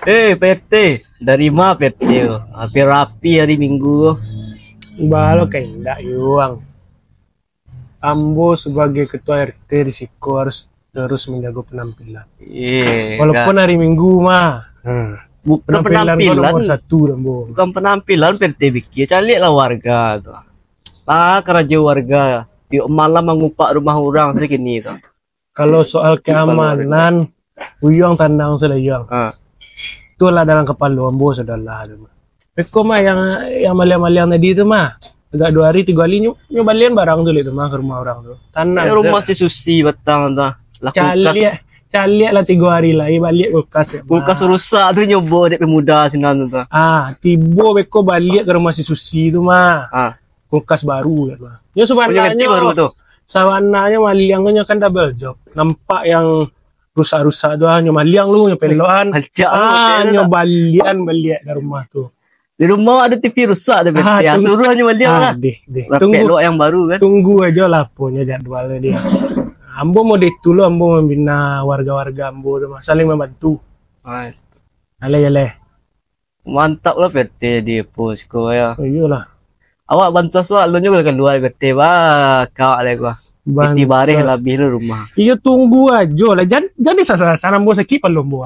PT, dari mana PT? Hampir rapi hari Minggu. Balo kayak enggak yuang. Ambo sebagai ketua RT risiko harus terus menjaga penampilan. Walaupun hari Minggu mah. Bukan penampilan, nomor satu Ambo. bukan penampilan PT bikin, cari lah warga tuh. Lah kerja warga, tiap malam mengumpat rumah orang segini tuh. Kalau soal keamanan, uyang tandang sudah yang. Itulah dalam kepala Ambo sudahlah. Eko mah yang maliang-maliang tadi itu mah agak 2 hari 3 hari nyobalian barang tuh itu mah ke rumah orang tuh. Tanah. Rumah si Susi batang tuh. Lah Cali lah 3 hari lagi balik kulkas ya. Kulkas rusak tuh nyoba dek pemuda sinan tuh. Tibo beko balik ke rumah si Susi itu mah. Kulkas baru ya mah. Yo sebenarnya baru tuh. Sawananya maliangnya kan double job. Nampak yang rusak-rusak doang nyomaliang lu nyopeloan. Nyobalian balik ke rumah tuh. Di rumah ada TV rusak ada ya. Suruh hanya maliang lah. Tunggu yang baru kan. Tunggu aja lah punya jadwalnya dia. Ambo mau dulu Ambo membina warga-warga Ambo saling membantu. Ale. Mantap lah PT di posko ya. Iyalah. Awak bantu soal lu juga keluar PT kau ale gua. PT bareh lebih lu rumah. Iya tunggu aja lah. Jadi sana Ambo sakit belum Ambo.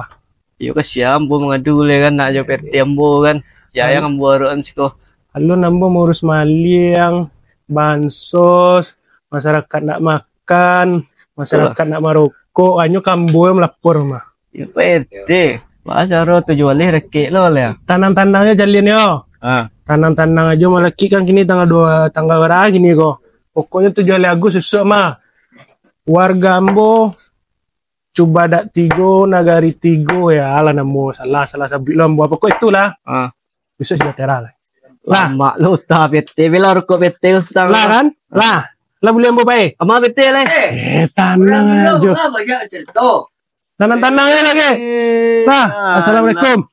Iya kasihan Ambo mengadu le kan nak jo PT Ambo kan. Siapa Ambo aruan siko. Alun Ambo ngurus maliang, bansos, masyarakat nak makan, masyarakat nak merokok, anyo kambo yang melapor mah. Iya PT. Bahasa ro tujuan leh rekek lo le. Tanam-tanamnya jalian yo. Tanam-tanam aja malah kan kini tanggal berapa gini kok. Pokoknya 7 Agustus susah mah. Warga Ambo coba dak tigo nagari tigo ya ala namo salah sabilan Ambo pokok itulah. Bisa sejahtera lah. Mak lu ta PT bila rokok PT ustang. Lah kan? Lah boleh Ambo bae. Ama PT le. Tanang aja. Tanang-tanangnya lagi. Nah, assalamualaikum.